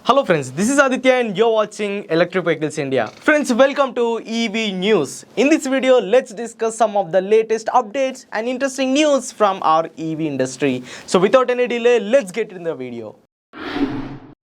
Hello friends, this is Aditya and you're watching Electric Vehicles India. Friends, welcome to EV News. In this video, let's discuss some of the latest updates and interesting news from our EV industry. So without any delay, let's get in the video.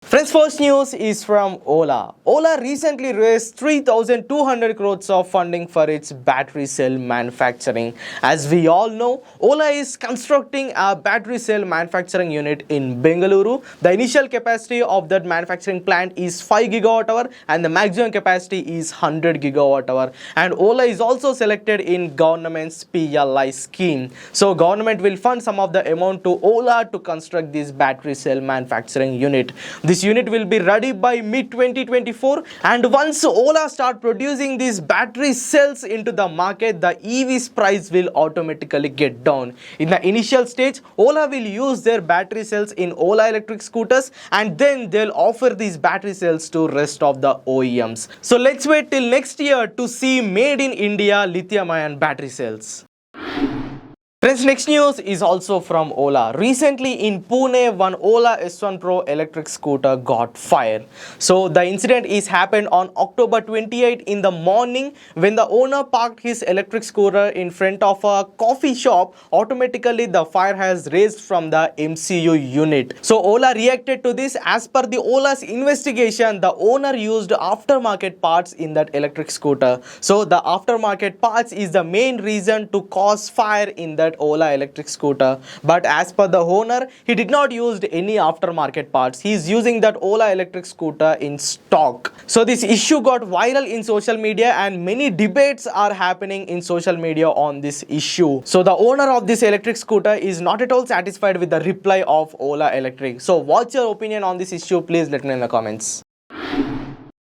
Friends, first news is from Ola. Ola recently raised 3,200 crores of funding for its battery cell manufacturing. As we all know, Ola is constructing a battery cell manufacturing unit in Bengaluru. The initial capacity of that manufacturing plant is 5 gigawatt hour and the maximum capacity is 100 gigawatt hour. And Ola is also selected in government's PLI scheme. So government will fund some of the amount to Ola to construct this battery cell manufacturing unit. This unit will be ready by mid-2024, and once Ola start producing these battery cells into the market, the EV's price will automatically get down. In the initial stage, Ola will use their battery cells in Ola Electric scooters, and then they'll offer these battery cells to rest of the OEMs. So let's wait till next year to see made in India lithium-ion battery cells. Friends, next news is also from Ola. Recently in Pune, one Ola S1 Pro electric scooter got fire. So the incident is happened on October 28 in the morning when the owner parked his electric scooter in front of a coffee shop. Automatically the fire has raised from the MCU unit. So Ola reacted to this. As per the Ola's investigation, the owner used aftermarket parts in that electric scooter. So the aftermarket parts is the main reason to cause fire in that Ola electric scooter, but as per the owner, he did not use any aftermarket parts. He is using that Ola electric scooter in stock. So this issue got viral in social media and many debates are happening in social media on this issue. So the owner of this electric scooter is not at all satisfied with the reply of Ola Electric. So what's your opinion on this issue? Please let me know in the comments.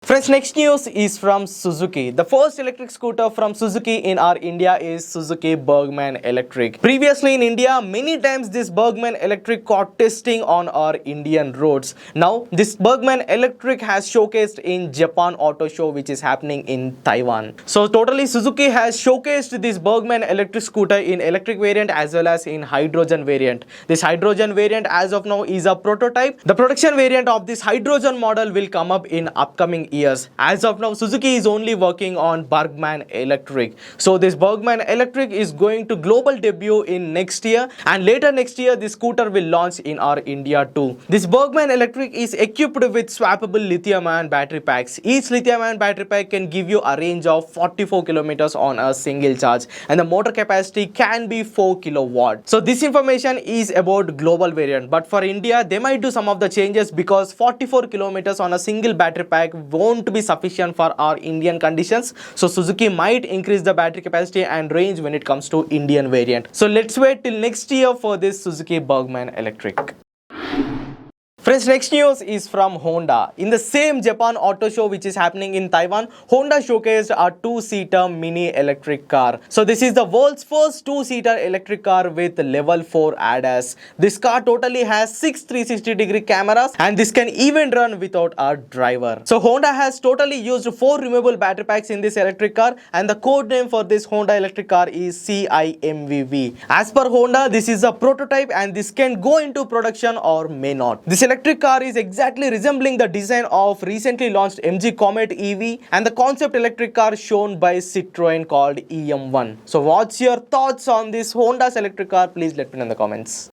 Friends, next news is from Suzuki. The first electric scooter from Suzuki in our India is Suzuki Burgman Electric. Previously in India, many times this Burgman Electric caught testing on our Indian roads. Now, this Burgman Electric has showcased in Japan Auto Show, which is happening in Taiwan. So totally Suzuki has showcased this Burgman electric scooter in electric variant as well as in hydrogen variant. This hydrogen variant as of now is a prototype. The production variant of this hydrogen model will come up in upcoming years. As of now, Suzuki is only working on Burgman Electric. So this Burgman Electric is going to global debut in next year, and later next year this scooter will launch in our India too. This Burgman Electric is equipped with swappable lithium-ion battery packs. Each lithium-ion battery pack can give you a range of 44 kilometers on a single charge, and the motor capacity can be 4 kilowatt. So this information is about global variant, but for India they might do some of the changes because 44 kilometers on a single battery pack won't be sufficient for our Indian conditions. So Suzuki might increase the battery capacity and range when it comes to Indian variant. So let's wait till next year for this Suzuki Burgman Electric. Friends, next news is from Honda. In the same Japan Auto Show which is happening in Taiwan, Honda showcased a two-seater mini electric car. So this is the world's first two-seater electric car with level 4 ADAS. This car totally has 6 360-degree cameras and this can even run without a driver. So Honda has totally used 4 removable battery packs in this electric car, and the code name for this Honda electric car is CIMVV. As per Honda, this is a prototype and this can go into production or may not. This electric car is exactly resembling the design of recently launched MG Comet EV and the concept electric car shown by Citroën called EM1. So what's your thoughts on this Honda's electric car? Please let me know in the comments.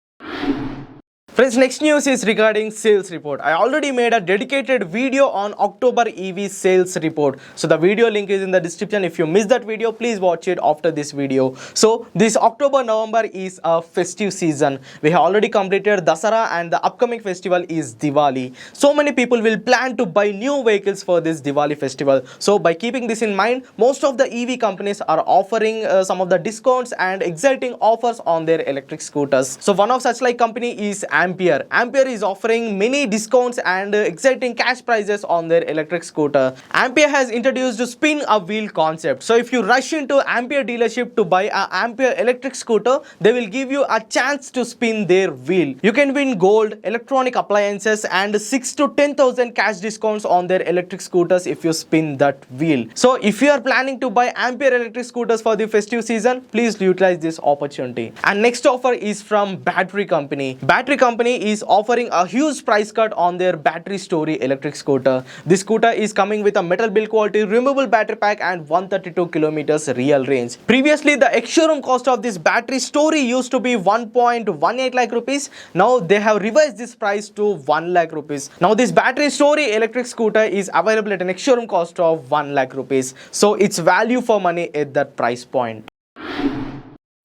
Friends, next news is regarding sales report. I already made a dedicated video on October EV sales report. So the video link is in the description. If you missed that video, please watch it after this video. So this October, November is a festive season. We have already completed Dasara and the upcoming festival is Diwali. So many people will plan to buy new vehicles for this Diwali festival. So by keeping this in mind, most of the EV companies are offering some of the discounts and exciting offers on their electric scooters. So one of such like company is Ampere. Ampere is offering many discounts and exciting cash prizes on their electric scooter. Ampere has introduced spin a wheel concept. So if you rush into Ampere dealership to buy a Ampere electric scooter, they will give you a chance to spin their wheel. You can win gold, electronic appliances and 6 to 10,000 cash discounts on their electric scooters if you spin that wheel. So if you are planning to buy Ampere electric scooters for the festive season, please utilize this opportunity. And next offer is from Battery Company. Battery Company company is offering a huge price cut on their battery Storie electric scooter. This scooter is coming with a metal build quality, removable battery pack and 132 kilometers real range. Previously, the ex-showroom cost of this battery Storie used to be 1.18 lakh rupees. Now they have revised this price to 1 lakh rupees. Now this battery Storie electric scooter is available at an ex-showroom cost of 1 lakh rupees. So it's value for money at that price point.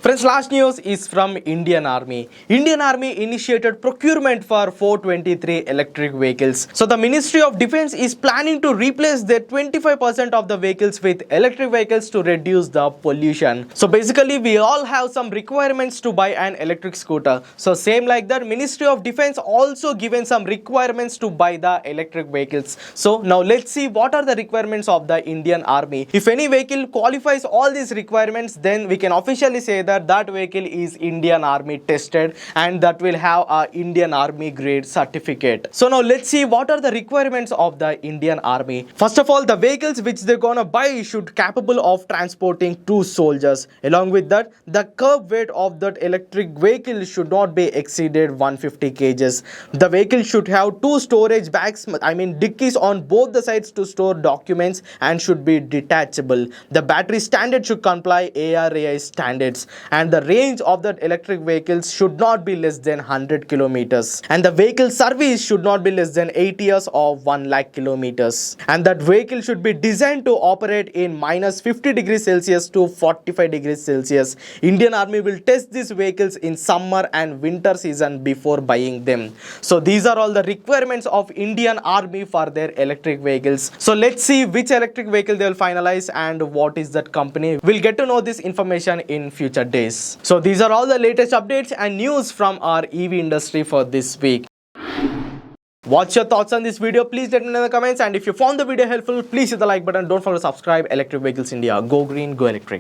Friends, last news is from Indian Army. Indian Army initiated procurement for 423 electric vehicles. So the Ministry of Defense is planning to replace their 25% of the vehicles with electric vehicles to reduce the pollution. So basically we all have some requirements to buy an electric scooter. So same like that, Ministry of Defense also given some requirements to buy the electric vehicles. So now let's see what are the requirements of the Indian Army. If any vehicle qualifies all these requirements, then we can officially say that vehicle is Indian Army tested and that will have a Indian Army grade certificate. So now let's see what are the requirements of the Indian Army. First of all, the vehicles which they're gonna buy should capable of transporting 2 soldiers. Along with that, the curb weight of that electric vehicle should not be exceeded 150 kgs. The vehicle should have 2 storage bags, dickies on both the sides to store documents and should be detachable. The battery standard should comply ARAI standards. And the range of the electric vehicles should not be less than 100 kilometers. And the vehicle service should not be less than 8 years or 1 lakh kilometers. And that vehicle should be designed to operate in minus 50 degrees Celsius to 45 degrees Celsius. Indian Army will test these vehicles in summer and winter season before buying them. So these are all the requirements of Indian Army for their electric vehicles. So let's see which electric vehicle they will finalize and what is that company. We'll get to know this information in future days. So these are all the latest updates and news from our EV industry for this week. What's your thoughts on this video? Please let me know in the comments, and if you found the video helpful, please hit the like button. Don't forget to subscribe. Electric Vehicles India. Go green, go electric.